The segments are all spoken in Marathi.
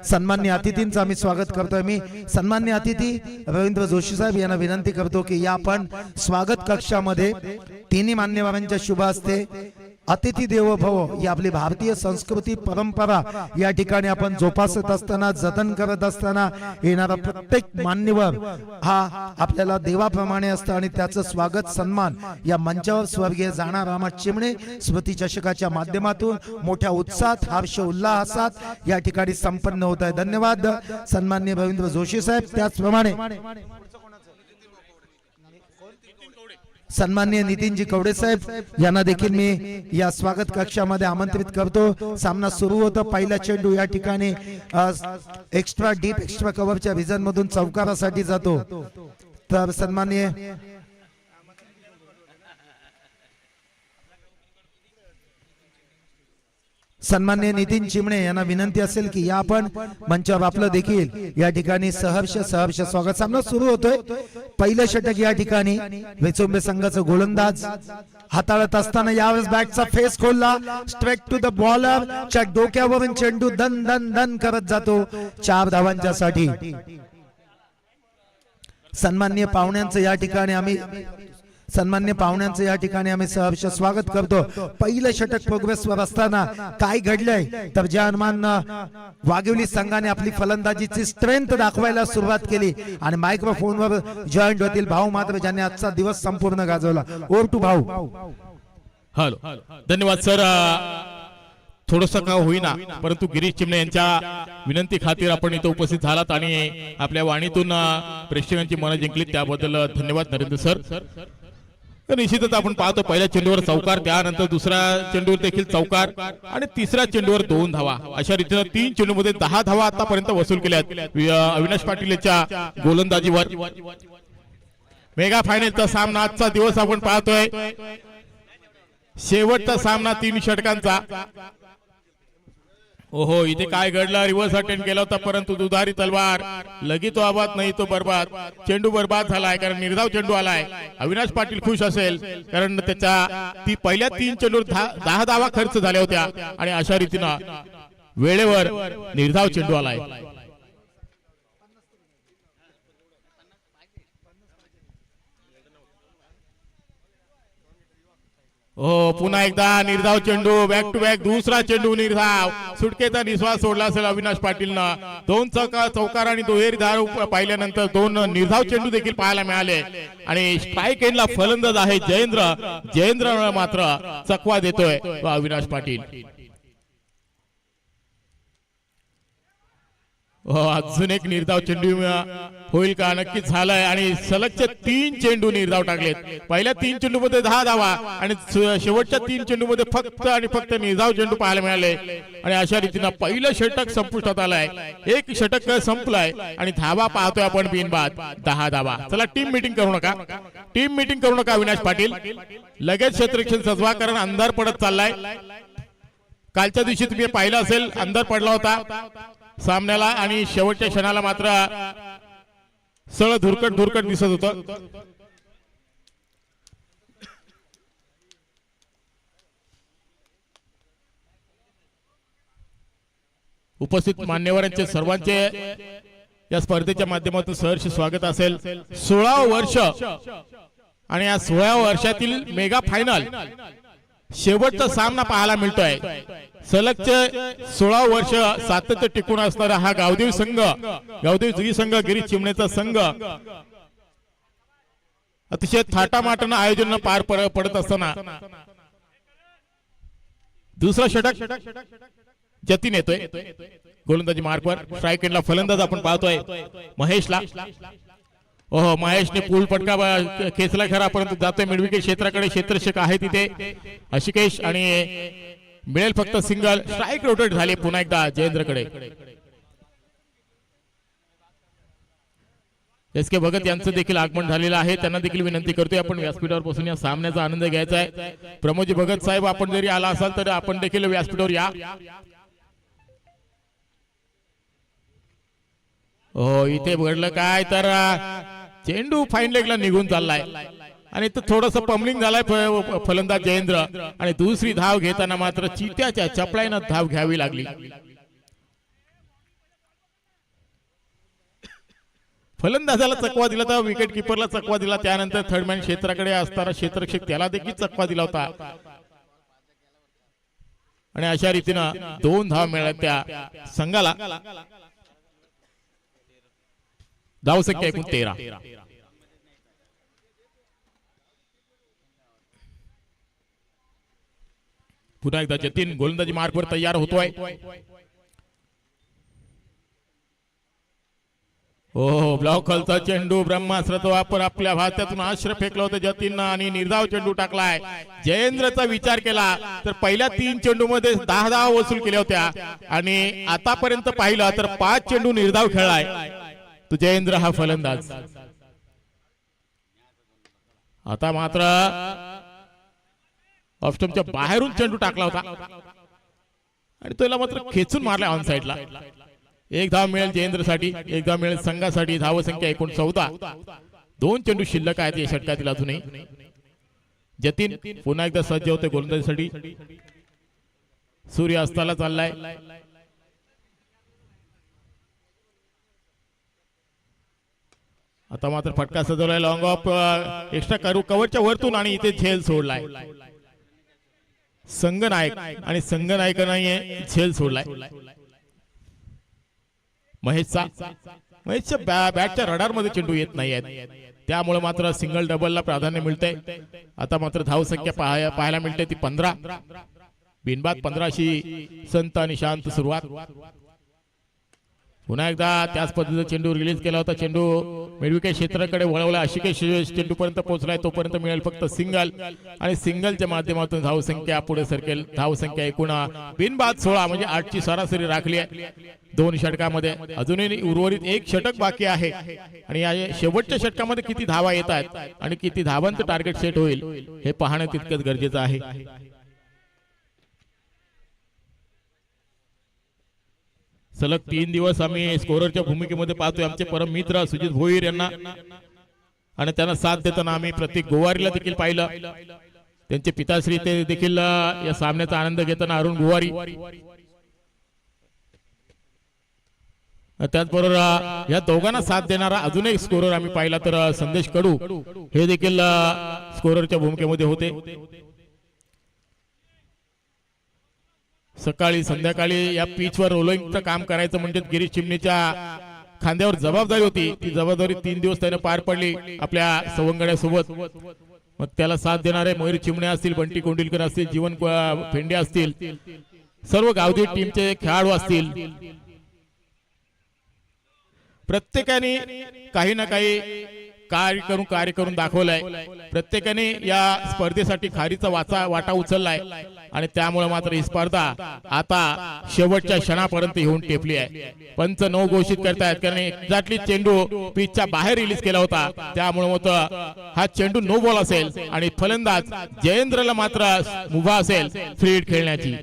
सन्मान्य अतिथींचं आम्ही स्वागत करतोय। मी सन्मान्य अतिथी रवींद्र जोशी साहेब यांना विनंती करतो की या आपण स्वागत कक्षामध्ये तिन्ही मान्यवरांच्या शुभ हस्ते अतिथी देवो भव ही आपली भारतीय संस्कृती परंपरा या ठिकाणी आपण जोपासत असताना जतन करत असताना येणारा प्रत्येक मान्यवर हा आपल्याला देवाप्रमाणे असतो आणि त्याचं स्वागत सन्मान या मंचावर स्वर्गीय जाणार रामा चिमणे स्मृती चषकाच्या माध्यमातून मोठ्या उत्साहात हर्ष उल्हासात या ठिकाणी संपन्न होत आहे। धन्यवाद सन्माननीय रवींद्र जोशी साहेब। त्याचप्रमाणे सन्माननीय नितीनजी कवडे साहेब यांना देखील मी या स्वागत कक्षामध्ये आमंत्रित करतो। सामना सुरू होता। पहिला चेंडू या ठिकाणी एक्स्ट्रा डीप एक्स्ट्रा कव्हरच्या विजन मधून चौकारासाठी जातो। तर सन्माननीय नितीन चिमणे यांना विनंती असेल की या आपण मंचावर आपलं देखील या ठिकाणी सहर्ष स्वागत। सामना सुरू होतोय। पहिलं षटक या ठिकाणी वेचोंबे संघाचा गोलंदाज हाताळत असताना यावेळेस बॅटचा फेस खोलला, स्ट्रेट टू द बॉलर च्या डोक्यावरून चेंडू दन दन दन करत जातो 4 धावांच्या साठी। सन्माननीय पाहुण्यांचं या ठिकाणी आम्ही सहर्ष स्वागत करतो। पहिलं षटक प्रोग्रेसवर असताना काय घडलंय तर ज्या अनुमान वाघिवली संघाने आपली फलंदाजीची स्ट्रेंथ दाखवायला सुरुवात केली आणि मायक्रोफोनवर जॉईंट होतील भाऊ मात्र ज्यांनी आजचा दिवस संपूर्ण गाजवला। ओव्हर टू भाऊ। हॅलो, धन्यवाद सर। थोडंसं का होईना परंतु गिरीश चिमणे यांच्या विनंती खातीर आपण इथे उपस्थित झालात आणि आपल्या वाणीतून प्रेक्षकांची मन जिंकली त्याबद्दल धन्यवाद नरेंद्र सर। निश्चितच आपण पाहतो पहिल्या चेंडूवर चौकार, त्यानंतर दुसऱ्या चेंडूवर देखील चौकार आणि तिसऱ्या चेंडूवर 2 धावा, अशा रीतीने 3 चेंडूमध्ये 10 धावा आतापर्यंत वसूल केल्यात अविनाश पाटील यांच्या गोलंदाजीवर। मेगा फायनलचा सामना आजचा दिवस आपण पाहतोय। शेवटचा सामना 3 षटकांचा। ओहो, इथे काय घडलं, रिव्हर्स अटेम्प्ट केला होता परंतु दुधारी तलवार, लगी तो आबाद नाही तो बर्बाद। चेंडू बर्बाद झालाय कारण निर्धाव चेंडू आलाय। अविनाश पाटील खुश असेल कारण त्याच्या पहिल्या 3 चेंडूवर 10 धावा खर्च झाल्या होत्या आणि अशा रीतीनं वेळेवर निर्धाव चेंडू आलाय। हो, पुन्हा एकदा निर्धाव चेंडू, बॅक टू बॅक दुसरा चेंडू निर्धाव। सुटकेचा निश्वास सोडला असेल अविनाश पाटीलनं। 2 चौकार आणि दुहेरी धाव पाहिल्यानंतर 2 निर्धाव चेंडू देखील पाहायला मिळाले आणि स्ट्राईक एंडला फलंदाज आहे जयेंद्र मात्र चकवा देतोय अविनाश पाटील। अजून एक निर्धाव चेंडू होईल का? नक्कीच झालाय आणि सलगचे 3 चेंडू निर्धाव टाकलेत। पहिल्या 3 चेंडू मध्ये 10 धावा आणि शेवटच्या 3 चेंडू मध्ये फक्त निर्धाव चेंडू पाहायला मिळाले आणि अशा रीतीने पहिलं षटक संपुष्टात आलंय। एक षटक संपलाय आणि धावा पाहतोय आपण बिनबाद 10 धावा। चला टीम मीटिंग करू नका अविनाश पाटील, लगेच क्षेत्ररक्षण सजवा कारण अंधार पडत चाललाय। कालच्या दिवशी तुम्ही पाहिलं असेल अंधार पडला होता सामन्याला आणि शेवटच्या क्षणाला मात्र सळ धुरकट दिसत होतं। उपस्थित मान्यवरांचे सर्वांचे या स्पर्धेच्या माध्यमातून सहर्ष स्वागत असेल। 16 वर्ष आणि या 16 वर्षातील मेगा फायनल शेवटचा सामना पाहायला मिळतोय। सलगचे 16 वर्ष सातत्य टिकून असणारा हा गावदेवी संघ गिरीश चिमणेचा संघ अतिशय थाटामाटानं आयोजन पार पडत असताना दुसरा षटक जतीन येतोय गोलंदाजी मार्कवर। स्ट्राईक एंडला फलंदाज आपण पाहतोय महेशला। ओहो, महेशने पूल फटका खेचला खरा परंतु जातोय मिडविकेट क्षेत्राकडे। क्षेत्ररक्षक आहे तिथे अशिकेश आणि मिळेल फक्त सिंगल। स्ट्राईक रोटेट झाले पुन्हा एकदा जयेंद्रकडे। एस के भगत यांचं देखील आगमन झालेलं आहे, त्यांना देखील विनंती करतोय आपण व्यासपीठावर बसून या सामन्याचा आनंद घ्यायचा आहे। प्रमोदजी भगत साहेब आपण जरी आला असाल तर आपण देखील व्यासपीठावर या। हो, इथे घडलं काय तर चेंडू फाईन लेगला निघून चाललाय आणि तो थोडंसं पम्बलिंग झालाय फलंदाज जयेंद्र आणि दुसरी धाव घेताना मात्र चित्याच्या चपळाईनं धाव घ्यावी लागली। फलंदाजाला चकवा दिला तर विकेट किपरला चकवा दिला, त्यानंतर थर्डमॅन क्षेत्राकडे असणारा क्षेत्ररक्षक त्याला देखील चकवा दिला होता आणि अशा रीतीनं 2 धावा मिळाल्या त्या संघाला. धावसंख्या एकूण 13. पुन्हा एकदा जतीन गोलंदाजी मार्कवर तयार होतोय. हो, ब्लॉक खालचा चेंडू ब्रह्मास्त्राचा वापर आपल्या भात्यातून आश्रय फेकला होता जतीननं आणि निर्धाव चेंडू टाकलाय. जयेंद्रचा विचार केला तर पहिल्या 3 चेंडू मध्ये 10 धावा वसूल केल्या होत्या आणि आतापर्यंत पाहिलं तर 5 चेंडू निर्धाव खेळलाय तो जयेंद्र हा फलंदाज. आता मात्र ऑफस्टंपच्या बाहेरून चेंडू टाकला होता आणि त्याला मात्र खेचून मारला ऑन साइडला. 1 धाव मिळेल जयेंद्रसाठी, 1 धाव मिळेल संघासाठी. धावसंख्या एकूण 14. 2 चेंडू शिल्लक आहेत या षटकातील अजूनही. जतीन पुन्हा एकदा सज्ज होते गोलंदाजीसाठी. सूर्य अस्ताला चाललाय. आता मात्र फटका सजवलाय लॉंग ऑफ एक्स्ट्रा कव्हरच्या वरतून आणि इथे झेल सोडलाय संघनायक आणि संघनायक नाहीये झेल सोडलाय महेशच्या बॅटच्या रडार मध्ये चेंडू येत नाहीये, त्यामुळे मात्र सिंगल डबलला प्राधान्य मिळते. आता मात्र धावसंख्या पाहायला मिळते ती 15. बिनबाद 15 अशी संत आणि शांत सुरुवात. पुन्हा एकदा त्याच पद्धतीचा चेंडू रिलीज केला होता. चेंडू मिडविकेट क्षेत्राकडे वळवला. अशिकेश चेंडू पर्यंत पोहोचलाय, तोपर्यंत मिळेल फक्त सिंगल आणि सिंगलच्या माध्यमातून धावसंख्या पुढे सरकेल. धावसंख्या एकूण बिनबाद 16 म्हणजे 8 ची सरासरी राखली आहे 2 षटकामध्ये. अजूनही उर्वरित 1 षटक बाकी आहे आणि या शेवटच्या षटकामध्ये किती धावा येत आहेत आणि किती धावांचं टार्गेट सेट होईल हे पाहणं तितकंच गरजेचं आहे. सलग 3 दिवस आम्ही स्कोररच्या भूमिकेमध्ये पाहतोय आमचे परम मित्र सुजित भोईर यांना आणि त्यांना साथ देताना आम्ही प्रतीक गोवारीला देखील पाहिलं. त्यांचे पिताश्री ते देखील या सामन्याचा आनंद घेताना अरुण गोवारी. त्याचबरोबर या दोघांना साथ देणारा अजून एक स्कोरर आम्ही पाहिला तर संदेश कडू हे देखील स्कोररच्या भूमिकेमध्ये होते. सकाळी संध्याकाळी या पिचवर रोलिंगचं काम करायचं म्हणजे गिरीश चिमणीच्या खांद्यावर जबाबदारी होती. ती जबाबदारी 3 दिवस त्याने पार पडली आपल्या सवंगड्यासोबत. मग त्याला साथ देणारे मयूर चिमणे असतील, बंटी कोंडिलकर असतील, जीवन फेंडे असतील, सर्व गावठी टीमचे खेळाडू असतील, प्रत्येकाने काही ना काही कार्य करून दाखवलाय. प्रत्येकाने या स्पर्धेसाठी खारीचा वाटा उचललाय आणि त्यामुळे मात्र ही स्पर्धा आता शेवटच्या क्षणापर्यंत येऊन टेपली आहे. पंच नो घोषित करतायत कारण एक्झॅक्टली चेंडू पिचच्या बाहेर रिलीज केला होता, त्यामुळे मग हा चेंडू नो बॉल असेल आणि फलंदाज जयेंद्रला मात्र मुभा असेल फ्री हिट खेळण्याची.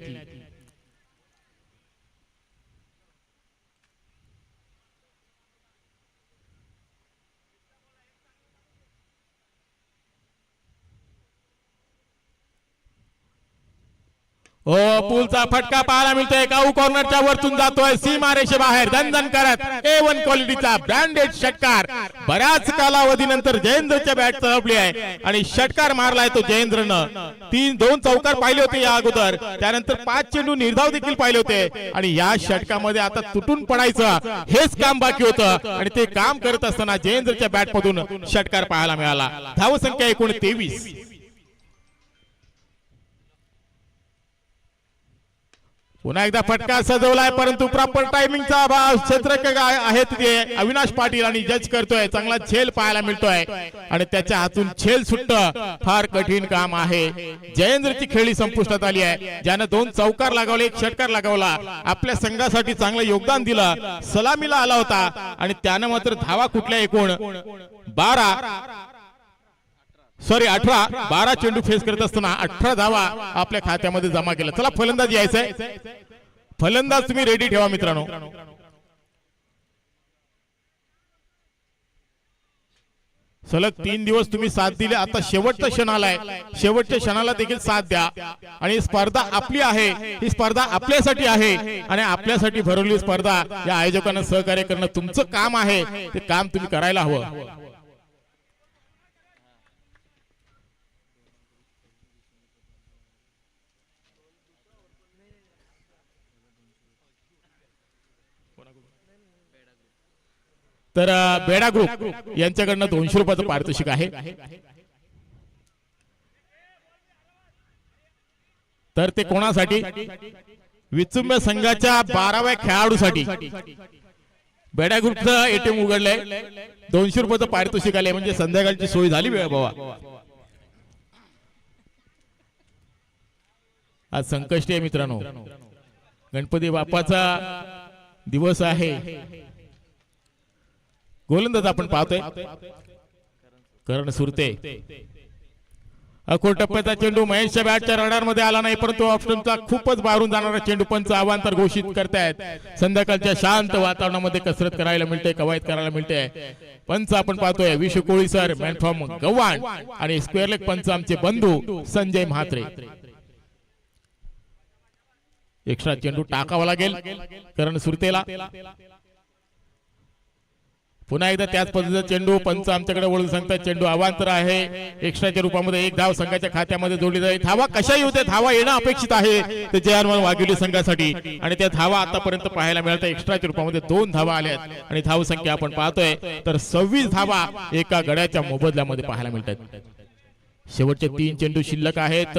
हो, पूलचा फटका पाहायला मिळतोय. काऊ कॉर्नरच्या वरतून जातोय सीमा रेषे बाहेर दणदण करत A1 क्वालिटीचा ब्रँडेड षटकार. बऱ्याच कालावधीनंतर जयेंद्रच्या बॅट तळपली आहे आणि षटकार मारलाय तो जयेंद्रनं. 2 चौकार पाहिले होते या अगोदर, त्यानंतर 5 चेंडू निर्धाव देखील पाहिले होते आणि या षटकामध्ये आता तुटून पडायचं हेच काम बाकी होतं आणि ते काम करत असताना जयेंद्रच्या बॅट मधून षटकार पाहायला मिळाला. धावसंख्या एकूण 23. पुन्हा एकदा फटका सजवलाय परंतु प्रॉपर टायमिंगचा अभाव. क्षेत्ररक्षक आहेत ते अविनाश पाटील आणि जज करतोय. चांगला झेल पाहायला मिळतोय आणि त्याच्या हातून झेल सुटणं फार कठीण काम आहे. जयेंद्रची खेळी संपुष्टात आली आहे, ज्यानं 2 चौकार लगावले, 1 षटकार लगावला, आपल्या संघासाठी चांगलं योगदान दिलं, सलामीला आला होता आणि त्यानं मात्र धावा कुठल्या एकूण 12 चेंडू फेस करत असताना 18 धावा आपल्या खात्यामध्ये जमा केल्या. चला फलंदाज यायचंय. फलंदाज तुम्ही रेडी ठेवा मित्रांनो. सलग 3 दिवस तुम्ही साथ दिले, आता शेवटचा क्षण आलाय, शेवटच्या क्षणाला देखील साथ द्या. आणि स्पर्धा आपली आहे, ही स्पर्धा आपल्यासाठी आहे आणि आपल्यासाठी भरवली स्पर्धा या आयोजकांना सहकार्य करणं तुमचं काम आहे, ते काम तुम्ही करायला हवं. तर बेडा ग्रुप यांच्याकडनं 200 रुपयाचं पारितोषिक आहे. तर ते कोणासाठी? विचुंब संघाच्या 12व्या खेळाडूसाठी बेडा ग्रुपचं एटीएम उघडलंय. 200 रुपयाचं पारितोषिक आले, म्हणजे संध्याकाळची सोय झाली वेळ बाबा. आज संकष्टी आहे मित्रांनो, गणपती बाप्पाचा दिवस आहे. गोलंदाज आपण पाहतोय करण सुरते. अखोल टप्प्याचा चेंडू महेशच्या बॅटच्या रडार मध्ये आला नाही, परंतु ऑप्शनचा खूपच बाहेरून जाणारा चेंडू पंच अवांतर घोषित करतायत. संध्याकाळच्या शांत वातावरणामध्ये कसरत करायला मिळते, कवायत करायला मिळते. पंच आपण पाहतोय विशू कोळी सर, मॅन फ्रॉम गव्हाण, आणि स्क्वेअर लेग पंच आमचे बंधू संजय म्हात्रे. एक्स्ट्रा चेंडू टाकावा लागेल करण सुरतेला. पुन्हा एकदा त्याच पद्धतीचा चेंडू पंच आमच्याकडे वळून सांगतात. चेंडू अवांतर आहे, एक्स्ट्राच्या रूपामध्ये 1 धाव संघाच्या खात्यामध्ये जोडली जाईल. धावा कशाही होते, धावा येणं अपेक्षित आहे ते जयहनुमान वाघिवली संघासाठी, आणि त्या धावा आतापर्यंत पाहायला मिळतात. एक्स्ट्राच्या रूपामध्ये 2 धावा आल्यात आणि धाव संख्या आपण पाहतोय तर 26 धावा एका गड्याच्या मोबदल्यामध्ये पाहायला मिळतात. शेवटचे 3 चेंडू शिल्लक आहेत.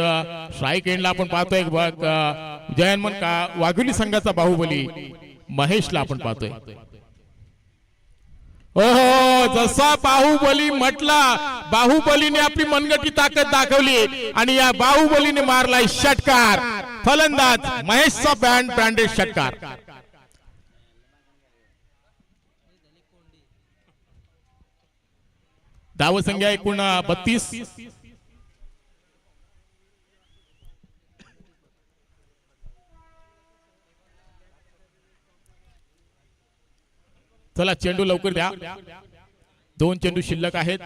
स्ट्राईक एंडला आपण पाहतोय जयहनुमान वाघिवली संघाचा बाहुबली महेशला आपण पाहतोय. ओहो, जसा बाहुबली म्हटला, बाहुबलीने आपली मनगटी ताकद दाखवली आणि या बाहुबलीने मारलाय षटकार. फलंदाज महेशचा ब्रँडेड षटकार. धावसंख्या एकूण 32. चला चेंडू लवकर द्या, 2 चेंडू शिल्लक आहेत.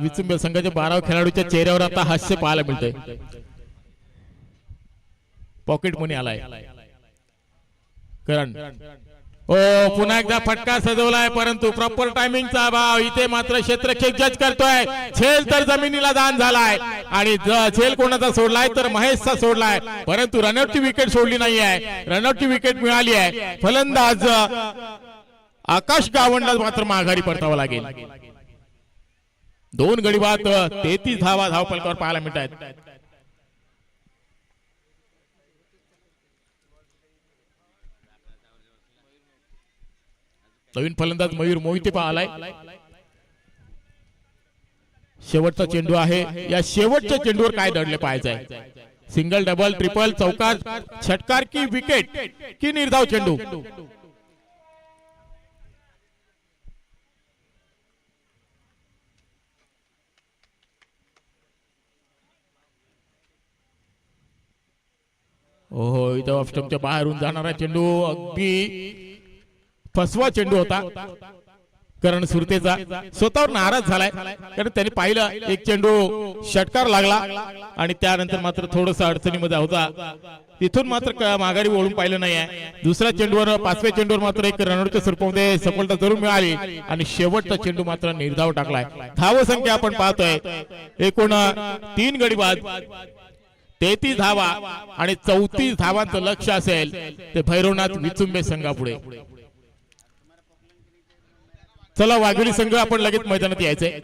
विचुंब संघाच्या 12 खेळाडूच्या चेहऱ्यावर आता हास्य पाहायला मिळतंय. पॉकेट मनी आलाय करण. ओ पुन्हा एकदा फटका सजवलाय, परंतु प्रॉपर टायमिंगचा अभाव. इथे मात्र क्षेत्ररक्षक जज करतोय. झेल तर जमिनीला दान झालाय आणि झेल कोणाचा सोडलाय तर महेशचा सोडलाय, परंतु रनआउटची विकेट सोडली नाही आहे. रनआउटची विकेट मिळाली आहे. फलंदाज आकाश गावंडला मात्र माघारी परतावा लागेल. 2 गडी बाद 33 धावा धावफलकावर पाहायला मिळतात. नवीन फलंदाज मयूर मोहिते पाहलाय. शेवटचा चेंडू आहे, या शेवटच्या चेंडूवर काय दडले पाहायचंय. सिंगल, डबल, ट्रिपल, चौकार, षटकार की विकेट की निर्धाव चेंडू. ओहो, इथं ऑफस्टंपच्या बाहेरून जाणारा चेंडू अगदी फसवा चेंडू होता. करण सुरतेचा स्वतःवर नाराज झालाय, कारण त्यांनी पाहिलं एक चेंडू षटकार लागला आणि त्यानंतर मात्र थोडस अडचणीमध्ये होता. तिथून मात्र माघारी वळून पाहिलं नाही आहे. दुसऱ्या चेंडूवर 5व्या चेंडूवर मात्र एक रनआउटच्या स्वरूपामध्ये सफलता जरूर मिळाली आणि शेवटचा चेंडू मात्र निर्धाव टाकलाय. धाव संख्या आपण पाहतोय एकूण 3 गडी बाद 33 धावा आणि 34 धावांचं लक्ष असेल ते भैरवनाथ विचुंबे संघापुढे. चला वाघोली संघ आपण लगेच मैदानात यायचंय.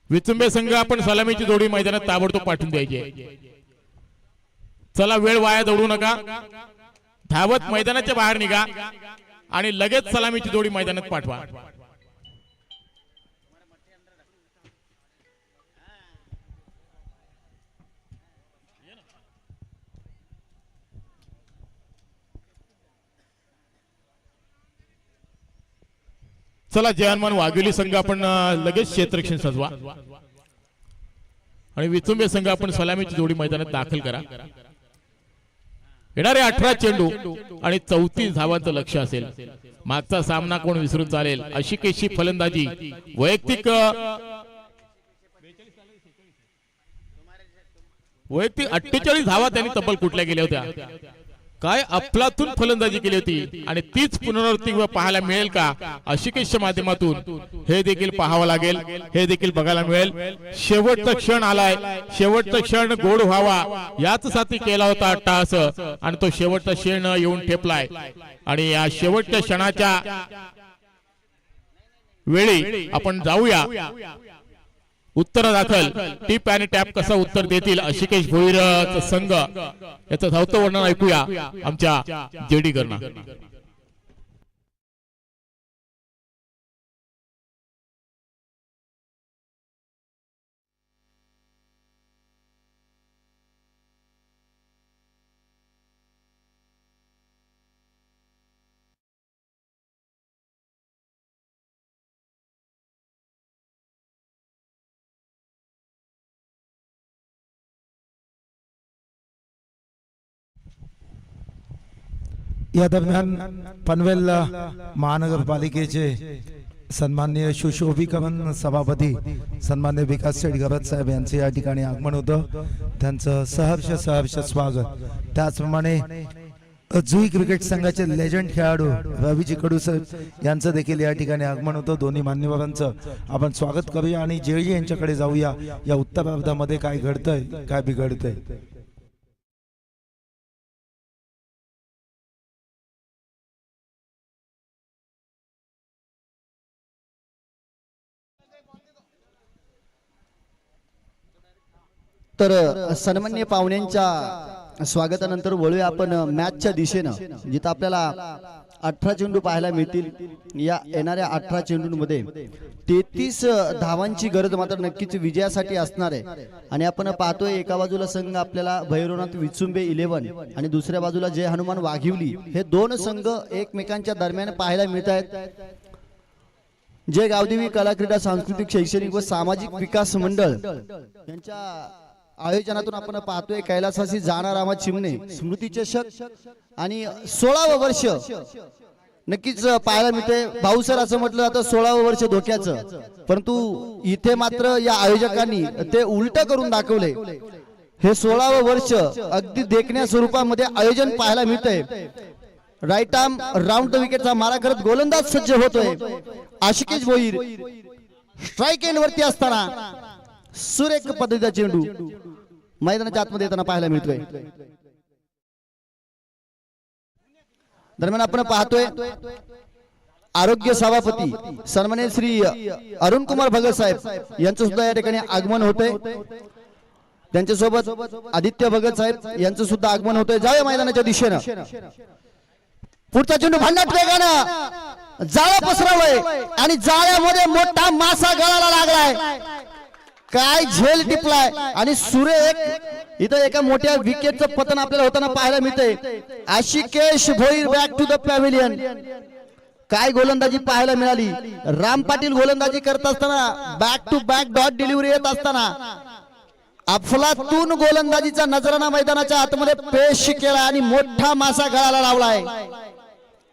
विचुंबे संघ आपण सलामीची जोडी मैदानात ताबडतोब पाठवून द्यायची. चला वेळ वाया दौडू नका, धावत मैदानाच्या बाहेर निघा आणि लगेच सलामीची जोडी मैदानात पाठवा. चला जयहनुमान वाघोली संघ आपण लगेच क्षेत्ररक्षण सजवा आणि विचुंबे संघ आपण सलामीची जोडी मैदानात दाखल करा. येणारे 18 चेंडू आणि 34 धावांचं लक्ष असेल. मागचा सामना कोण विसरून चालेल अशी केशी फलंदाजी. वैयक्तिक 48 धावा त्यांनी तब्बल कुठल्या गेल्या होत्या. काय अफलातून फलंदाजी केली होती आणि तीच पुनरावृत्ती पाहायला मिळेल का अशिकेशच्या माध्यमातून हे देखील पाहावं लागेल. हे देखील बघायला मिळेल. शेवटचा क्षण आलाय. शेवटचा क्षण गोड व्हावा याच साठी केला होता अट्टाहास आणि तो शेवटचा क्षण येऊन ठेपलाय. आणि या शेवटच्या क्षणाच्या वेळी आपण जाऊया उत्तर दाखल. टिप आणि टॅप कसं उत्तर देतील अशिकेश भोईरचा संघ याचं धावतं वर्णन ऐकूया आमच्या जेडी करणा. या दरम्यान पनवेल महानगरपालिकेचे सन्माननीय सुशोभीकरण सभापती सन्माननीय विकास शेटगरत साहेब यांचे या ठिकाणी आगमन होतं. त्यांचं सहर्ष स्वागत. त्याचप्रमाणे जुई क्रिकेट संघाचे लेजंड खेळाडू रवीजी कडू साहेब यांचं देखील या ठिकाणी आगमन होतं. दोन्ही मान्यवरांचं आपण स्वागत करूया आणि जेळजी यांच्याकडे जाऊया. या उत्तरार्धामध्ये काय घडतंय काय बिघडतंय. तर सन्माननीय पाहुण्यांच्या स्वागतानंतर वळूया आपण मॅचच्या दिशेनं, जिथं आपल्याला 18 चेंडू पाहायला मिळतील. या येणाऱ्या 18 चेंडूंमध्ये 33 धावांची गरज मात्र नक्कीच विजयासाठी असणार आहे. आणि आपण पाहतोय एका बाजूला संघ आपल्याला भैरवनाथ विचुंबे 11 आणि दुसऱ्या बाजूला जय हनुमान वाघिवली हे दोन संघ एकमेकांच्या दरम्यान पाहायला मिळत आहेत. जय गावदेवी कला क्रीडा सांस्कृतिक शैक्षणिक व सामाजिक विकास मंडळ यांच्या आयोजनातून आपण पाहतोय कैलासवासी जानारामा चिमणे स्मृती चषक आणि 16वे वर्ष नक्कीच पाहायला मिळते. भाऊसर असं म्हटलं जातं 16वे वर्ष धोक्याचं, परंतु इथे मात्र या आयोजकांनी ते उलट करून दाखवले. हे 16वे वर्ष अगदी देखण्या स्वरूपामध्ये आयोजन पाहायला मिळतंय. राईट आर्म राऊंड द विकेटचा मारा करत गोलंदाज सज्ज होतोय. आशिकेश भोईर स्ट्राईक एंड वरती असताना सुरेख पद्धतीचा चेंडू मैदानाच्या आतमध्ये येताना पाहायला मिळतोय. दरम्यान आपण पाहतोय आरोग्य सभापती सन्माननीय श्री अरुण कुमार भगत साहेब यांचं सुद्धा या ठिकाणी आगमन होतंय. त्यांच्यासोबत आदित्य भगत साहेब यांचं सुद्धा आगमन होतंय. जाऊया मैदानाच्या दिशेनं. पुढचा चेंडू भन्नाट वेगानं जाळं पसरवलंय आणि जाळ्यामध्ये मोठा मासा गळाला लागलाय. काय झेल टिपलाय आणि सुरेख इथं एका मोठ्या विकेटचं पतन आपल्याला होताना पाहायला मिळतंय. Ashikesh Bhoir back to the pavilion. काय गोलंदाजी पाहायला मिळाली. राम पाटील गोलंदाजी करत असताना back to back dot delivery येत असताना अफलातून गोलंदाजीचा नजराणा मैदानाच्या आतमध्ये पेश केला आणि मोठा मासा गळाला लावलाय.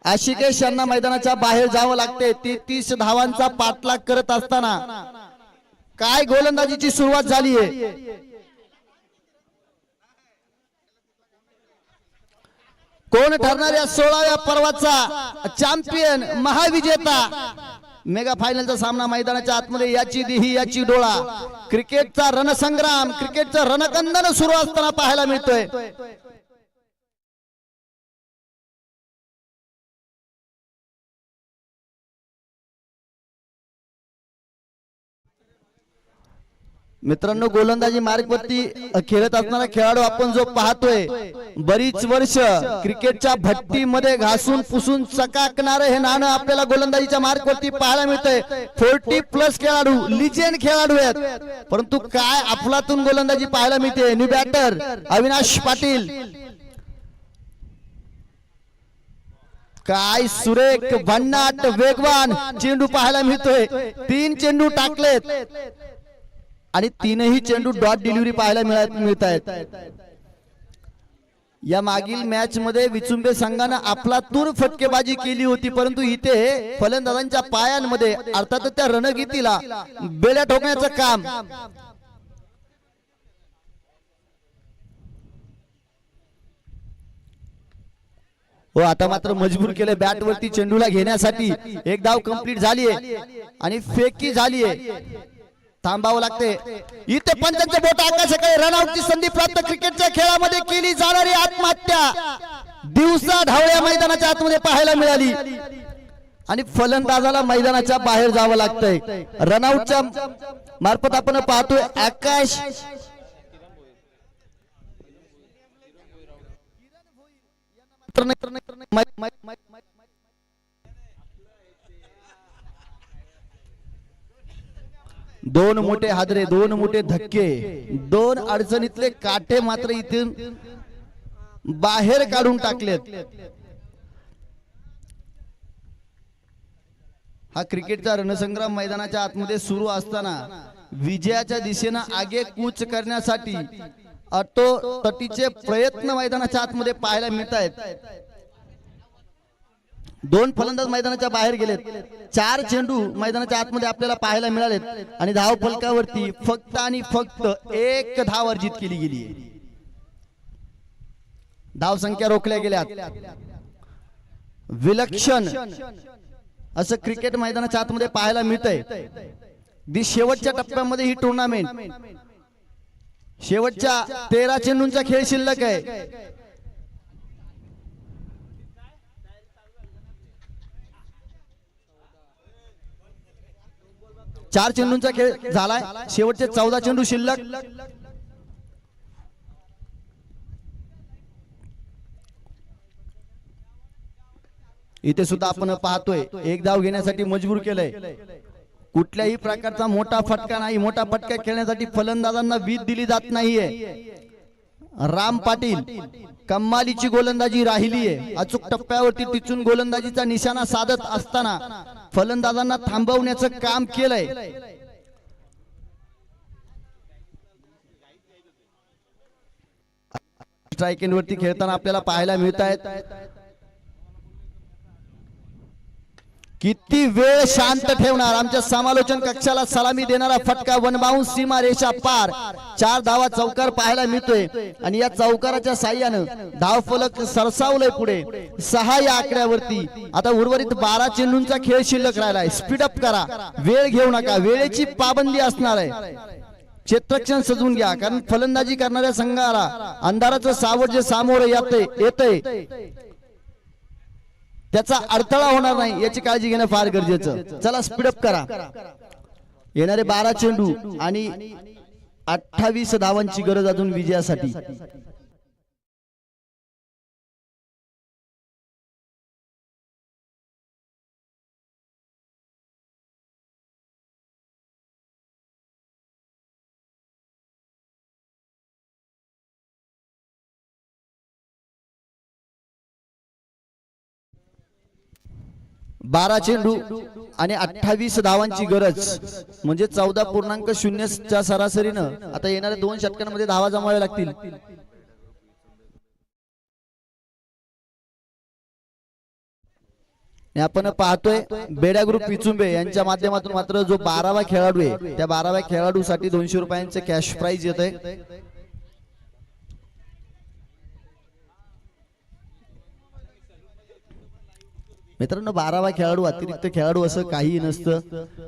आशिकेश यांना मैदानाच्या बाहेर जावं लागते. 33 धावांचा पाठलाग करत असताना काय गोलंदाजीची सुरुवात झाली आहे. कोण ठरणार या 16व्या पर्वाचा चॅम्पियन महाविजेता. मेगा फायनलचा सामना मैदानाच्या आतमध्ये याची दिही याची डोळा. क्रिकेटचा रणसंग्राम क्रिकेटचं रणकंदन सुरू असताना पाहायला मिळतोय. मित्रांनो, गोलंदाजी मार्गवरती खेळत असणारा खेळाडू आपण जो पाहतोय, बरीच वर्ष क्रिकेटच्या भट्टीमध्ये घासून पुसून चकाकणारे हे नाणं आपल्याला गोलंदाजीच्या मार्गवरती पाहायला मिळतंय. 40+ खेळाडू लिजेंड खेळाडू आहेत, परंतु काय अफलातून गोलंदाजी पाहायला मिळते. New batter Avinash Patil. काय सुरेख भन्नाट वेगवान चेंडू पाहायला मिळतोय. 3 चेंडू टाकलेत आणि तीनही चेंडू डॉट डिलिव्हरी पाहायला मिळत आहेत. या मागील मॅच मध्ये विचुंबे संघानं आपला तूर फटकेबाजी केली होती, परंतु इथे फलंदाजांच्या पायांमध्ये अर्थात त्या रणगीतीला बेड्या ठोकण्याचं काम हो. आता मात्र मजबूर केले बॅट वरती चेंडूला घेण्यासाठी. एक धाव कंप्लीट झालीये आणि फेकी झालीये. थांबावं लागते. इथे पंचांचे बोट आकाशाकडे. रनआउटची संधी प्राप्त. क्रिकेटच्या खेळामध्ये केली जाणारी आत्महत्या दिवसा ढावळ्या मैदानाच्या आतमध्ये पाहायला मिळाली आणि फलंदाजाला मैदानाच्या बाहेर जावं लागतंय. रनआउटच्या मार्फत आपण पाहतोय आकाश दोन मोठे हादरे, दोन मोठे धक्के, दोन अडचणीतले काटे मात्र इथून बाहेर काढून टाकलेत. हा क्रिकेटचा रणसंग्राम मैदानाच्या आतमध्ये सुरू असताना विजयाच्या दिशेनं आगे कूच करण्यासाठी अटोतटीचे प्रयत्न मैदानाच्या आतमध्ये पाहायला मिळत आहेत. दोन फलंदाज मैदानाच्या बाहेर गेलेत. 4 चेंडू मैदानाच्या आतमध्ये आपल्याला पाहायला मिळालेत आणि धाव फलकावरती फक्त आणि फक्त 1 धाव अर्जित केली गेली. धाव संख्या रोखल्या गेल्यात. विलक्षण असं क्रिकेट मैदानाच्या आतमध्ये पाहायला मिळतंय. शेवटच्या टप्प्यामध्ये ही टुर्नामेंट शेवटच्या 13 चेंडूंचा खेळ शिल्लक आहे. चार चेंडूंचा खेळ झालाय. शेवटचे 14 चेंडू शिल्लक. इथे सुद्धा आपण पाहतोय एक धाव घेण्यासाठी मजबूर केलंय. कुठल्याही प्रकारचा मोठा फटका नाही. मोठा फटका खेळण्यासाठी फलंदाजांना वीज दिली जात नाहीये. राम पाटील कमालीची गोलंदाजी राहिलीये. अचूक टप्प्यावरती टिचून गोलंदाजीचा निशाणा साधत असताना फलंदाजांना थांबवण्याचं काम केलंय. स्ट्राइक एंड वरती खेळताना आपल्याला पाहायला मिळत आहेत. किती वेळ शांत ठेवणार. आमच्या समालोचन कक्षाला सलामी देणारा फटका वन बाउंस सीमा रेषा पार. 4 धावा चौकार पाहायला मिळतोय आणि या चौकाराच्या साह्यानं धाव फलक सरसावलंय पुढे 6 या आकड्यावरती. आता उर्वरित 12 चेंडूंचा खेळ शिल्लक राहिलाय. स्पीडअप करा, वेळ घेऊ नका. वेळेची पाबंदी असणार आहे. क्षेत्रक्षण सजवून घ्या, कारण फलंदाजी करणाऱ्या संघाला अंधाराचं सावट जे सामोरं येतंय त्याचा अडथळा होणार नाही याची काळजी घेणं फार गरजेचं. चला स्पीडअप करा. येणारे 12 चेंडू आणि 28 धावांची गरज अजून विजयासाठी. बारा चेंडू आणि 28 धावांची गरज म्हणजे 14.0 सरासरीनं आता येणाऱ्या 2 षटकांमध्ये धावा जमवाव्या लागतील. आपण पाहतोय बेडा ग्रुप विचुंबे यांच्या माध्यमातून मात्र जो 12वा खेळाडू आहे त्या 12व्या खेळाडूसाठी 200 रुपयांचे कॅश प्राइज येत आहे. मित्रांनो 12वा खेळाडू अतिरिक्त खेळाडू असं काही नसतं,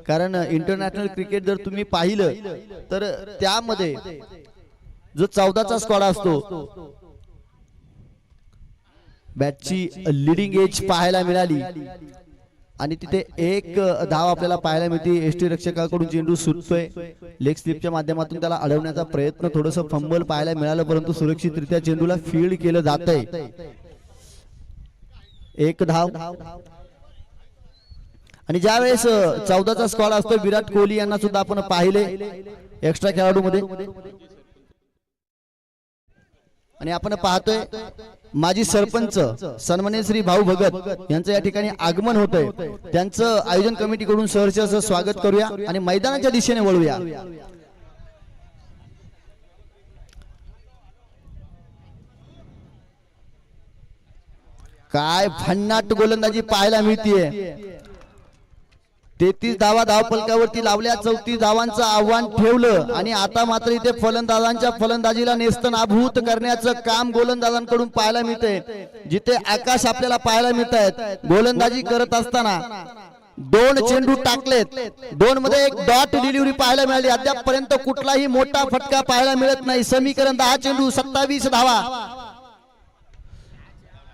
कारण इंटरनॅशनल क्रिकेट जर तुम्ही पाहिलं तर त्यामध्ये जो 14चा स्क्वॉड असतो बॅटची लीडिंग एज पाहायला मिळाली आणि तिथे 1 धाव आपल्याला पाहायला मिळते. एसटी रक्षकाकडून चेंडू सुटतोय. लेग स्लिपच्या माध्यमातून त्याला अडवण्याचा प्रयत्न, थोडंसं फंबल पाहायला मिळालं परंतु सुरक्षितरित्या चेंडूला फील्ड केलं जातंय. 1 धाव. आणि ज्या वेळेस 14चा स्क्वॉड असतो विराट कोहली यांना सुद्धा आपण पाहिले एक्स्ट्रा खेळाडू मध्ये. आणि आपण पाहतोय माजी सरपंच सन्माननीय श्री भाऊ भगत यांचं या ठिकाणी आगमन होतंय. त्यांचं आयोजन कमिटीकडून सहर्ष असं स्वागत करूया आणि मैदानाच्या दिशेने वळूया. काय भन्नाट गोलंदाजी पाहायला मिळतीये. 33 धावा धावफलकावरती लावल्या, 34 धावांचं आव्हान ठेवलं आणि आता मात्र इथे फलंदाजांच्या फलंदाजीला नेस्तनाभूत करण्याचं काम गोलंदाजांकडून पाहायला मिळतंय. जिथे आकाश आपल्याला पाहायला मिळत आहेत गोलंदाजी करत असताना 2 चेंडू टाकलेत, 2 मध्ये एक डॉट डिलिव्हरी पाहायला मिळाली. अद्यापपर्यंत कुठलाही मोठा फटका पाहायला मिळत नाही. समीकरण 10 चेंडू 27 धावा.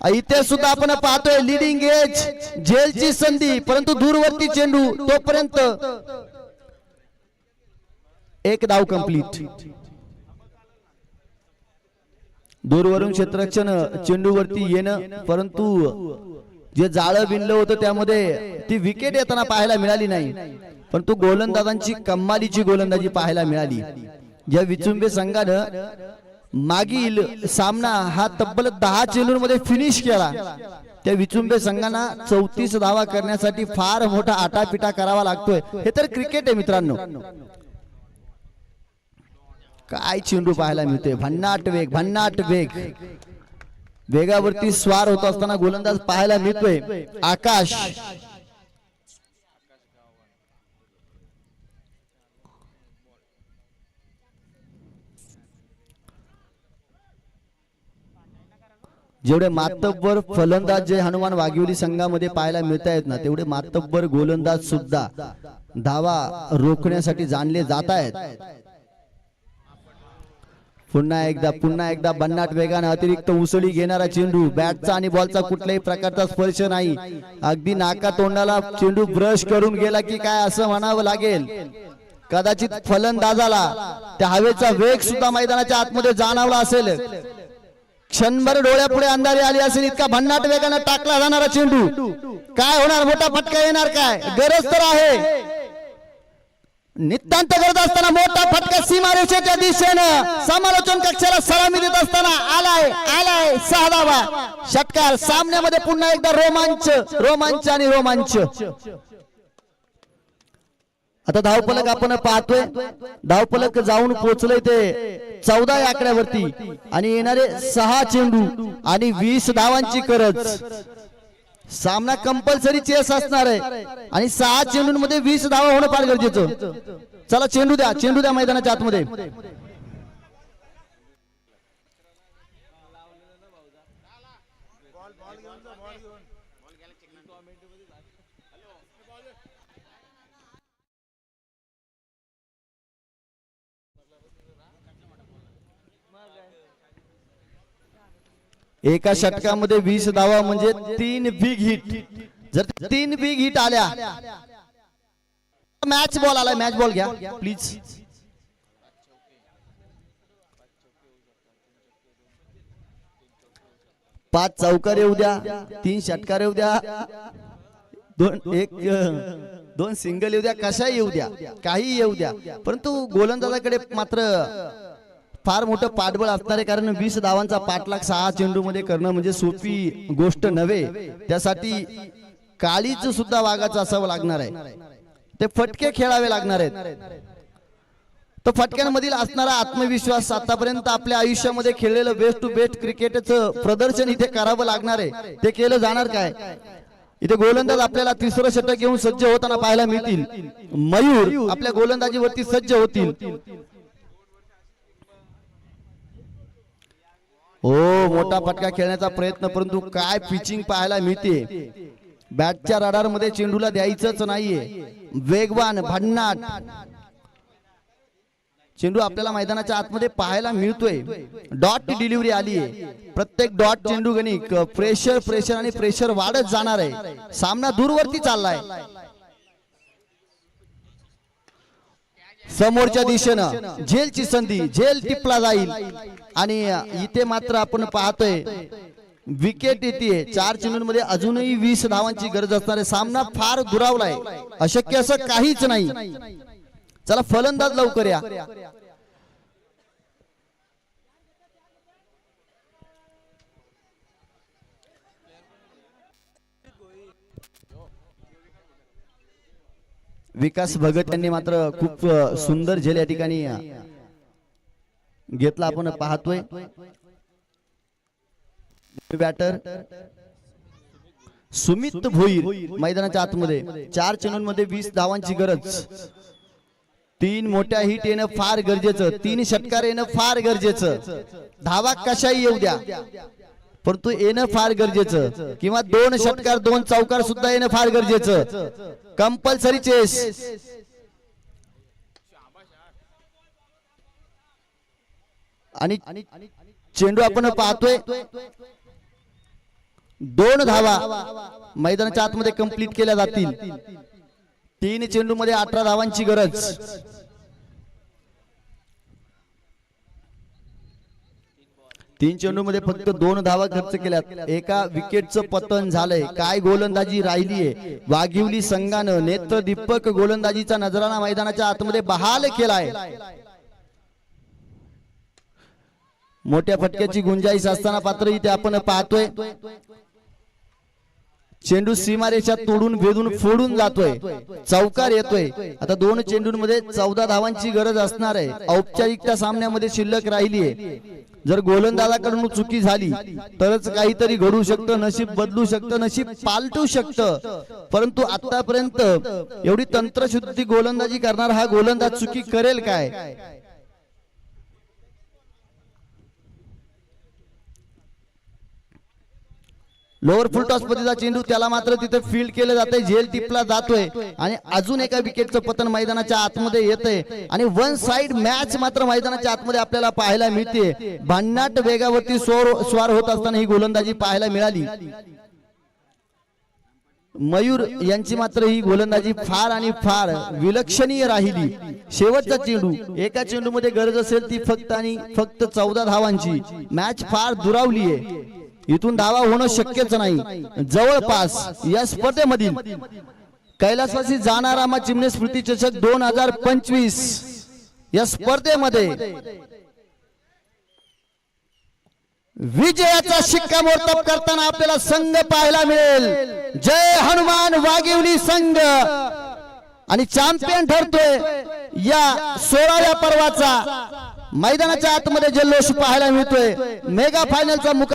इथे सुद्धा आपण पाहतोय लीडिंग एज झेलची संधी, परंतु दूरवर्ती चेंडू तोपर्यंत एक धाव कंप्लीट. दूरवरून क्षेत्ररक्षण चेंडूवरती येणं, परंतु जे जाळं विणलं होतं त्यामध्ये ती विकेट येताना पाहायला मिळाली नाही. परंतु गोलंदाजांची कमालीची गोलंदाजी पाहायला मिळाली. ज्या विचुंबे संघानं मागील सामना हा तब्बल 10 चेंडूंमध्ये फिनिश केला, त्या विचुंबे संघांना 34 धावा करण्यासाठी फार मोठा आटापिटा करावा लागतोय. हे तर क्रिकेट आहे मित्रांनो. काय चेंडू पाहायला मिळतोय, भन्नाट वेग, भन्नाट वेग. वेगावरती स्वार होत असताना गोलंदाज पाहायला मिळतोय आकाश. जेवढे मातब्बर फलंदाज जे हनुमान वाघिवली संघामध्ये पाहायला मिळत आहेत ना, तेवढे मातब्बर गोलंदाज सुद्धा धावा रोखण्यासाठी जाणले जात आहेत. पुन्हा एकदा भन्नाट वेगाने अतिरिक्त उसळी घेणारा चेंडू. बॅटचा आणि बॉलचा कुठल्याही प्रकारचा स्पर्श नाही. अगदी नाका तोंडाला चेंडू ब्रश करून गेला की काय असं म्हणावं लागेल. कदाचित फलंदाजाला त्या हवेचा वेग सुद्धा मैदानाच्या आतमध्ये जाणवला असेल. क्षणभर डोळ्यापुढे अंधारी आली असेल, इतका भन्नाट वेगाने टाकला जाणारा चेंडू. काय होणार, मोठा फटका येणार काय? गरज तर आहे. नितांत करत असताना मोठा फटका सीमारेषेच्या दिशेनं समालोचन कक्षाला सलामी देत असताना आलाय 6 धावा. षटकार. सामन्यामध्ये पुन्हा एकदा रोमांच आणि रोमांच. आता धावफलक आपण पाहतोय, धावफलक जाऊन पोहोचलंय ते 14 या आकड्यावरती आणि येणारे 6 चेंडू आणि 20 धावांची गरज. सामना कंपल्सरी चेस असणार आहे आणि 6 चेंडूंमध्ये 20 धावा होणं फार गरजेचं. चला चेंडू द्या मैदानाच्या आतमध्ये. एका षटकामध्ये 20 धावा म्हणजे 3 बिग हिट. जर 3 बिग हिट आल्या, मॅच बॉल आलाय, मॅच बॉल घ्या प्लीज. पाच चौकार येऊ द्या, 3 षटकार येऊ द्या, 2 सिंगल येऊ द्या, कशा येऊ द्या, काही येऊ द्या, परंतु गोलंदाजाकडे मात्र फार मोठं पाठबळ असणार आहे. कारण 20 धावांचा पाठलाग 6 चेंडू मध्ये करणं म्हणजे सोपी गोष्ट नव्हे. त्यासाठी काळीच सुद्धा वाघाचं असावं लागणार आहे. ते फटके खेळावे लागणार आहेत. तो फटक्यांमधील असणारा आत्मविश्वास, आतापर्यंत आपल्या आयुष्यामध्ये खेळलेलं बेस्ट टू बेस्ट क्रिकेटचं प्रदर्शन इथे करावं लागणार आहे. ते केलं जाणार काय? इथे गोलंदाज आपल्याला 3रं षटक घेऊन सज्ज होताना पाहायला मिळतील. मयूर आपल्या गोलंदाजीवरती सज्ज होतील. मोठा फटका खेळण्याचा प्रयत्न, परंतु काय पिचिंग पाहायला मिळते. बॅटच्या रडार मध्ये चेंडूला द्यायचंच नाहीये. वेगवान भन्नाट चेंडू आपल्याला मैदानाच्या आतमध्ये पाहायला मिळतोय. डॉट डिलिव्हरी आली आहे. प्रत्येक डॉट चेंडू गणिक प्रेशर आणि प्रेशर वाढत जाणार आहे. सामना दूरवरती चाललाय. समोरच्या दिशेनं झेलची संधी, झेल टिपला जाईल आणि इथे मात्र आपण पाहतोय विकेट येते. 4 चेंडूंमध्ये अजूनही 20 धावांची गरज असणार आहे. सामना फार दुरावलाय. अशक्य असं काहीच नाही. चला फलंदाज लवकर या. विकास भगत यांनी मात्र खूप सुंदर झेल या ठिकाणी घेतला. आपण पाहतोय बॅटर सुमित भोईर मैदानाच्या आतमध्ये 4 चेंडूंमध्ये 20 धावांची गरज. 3 मोठ्या हिट येणं फार गरजेचं, 3 षटकार येणं फार गरजेचं. धावा कशाही येऊ द्या परंतु येणं फार गरजेचं, किंवा 2 षटकार 2 चौकार सुद्धा येणं फार गरजेचं. Compulsory chess. आणि चेंडू आपण पाहतोय 2 धावा मैदानाच्या आतमध्ये कंप्लीट केल्या जातील. 3 चेंडू मध्ये 18 धावांची गरज. तीन चेंडू मध्ये फक्त 2 धावा खर्च केल्यात. एका विकेटचं पतन झालंय. काय गोलंदाजी राहिलीये. वाघिवली संघानं नेत्रदीपक गोलंदाजीचा नजराणा मैदानाच्या आतमध्ये बहाल केलाय. मोठ्या फटक्याची गुंजाईश असताना पात्र इथे आपण पाहतोय चेंडू सीमारेषा तोडून भेदून फोडून जातोय. चौकार येतोय. आता 2 चेंडूंमध्ये 14 धावांची गरज असणार आहे. औपचारिकता सामन्यामध्ये शिल्लक राहिलीये. जर गोलंदाजाकडून चुकी झाली तरच काहीतरी घडू शकतं, नशीब बदलू शकतं, नशीब पालटू शकतं. परंतु आतापर्यंत एवढी तंत्रशुद्धी गोलंदाजी करणारा हा गोलंदाज चुकी करेल काय. लोअर फुल टॉस पद्धतीचा चेंडू, त्याला मात्र तिथे फील्ड केलं जातंय. झेल टिपला जातोय आणि अजून एका विकेटचं पतन मैदानाच्या आतमध्ये येतंय. आणि 1 साइड मॅच मात्र मैदानाच्या आतमध्ये आपल्याला पाहायला मिळते. भन्नाट वेगावरती स्वार होत असताना ही गोलंदाजी पाहायला मिळाली. मयूर यांची मात्र ही गोलंदाजी फार आणि फार विलक्षणीय राहिली. शेवटचा चेंडू, एका चेंडूमध्ये गरज असेल ती फक्त आणि फक्त 14 धावांची. मॅच फार दुरावली आहे. इथून धावा होणं शक्यच नाही. जवळपास या स्पर्धेमधील कैलासवासी जानारामा चिमणे स्मृती चषक 2025 या स्पर्धेमध्ये विजयाचा शिक्कामोर्तब करताना आपल्याला संघ पाहायला मिळेल. जय हनुमान वाघिवली संघ. आणि चॅम्पियन ठरतोय या 16व्या पर्वाचा. मैदानाच्या आतमध्ये जल्लोष पाहायला मिळतोय. मेगा फायनलचा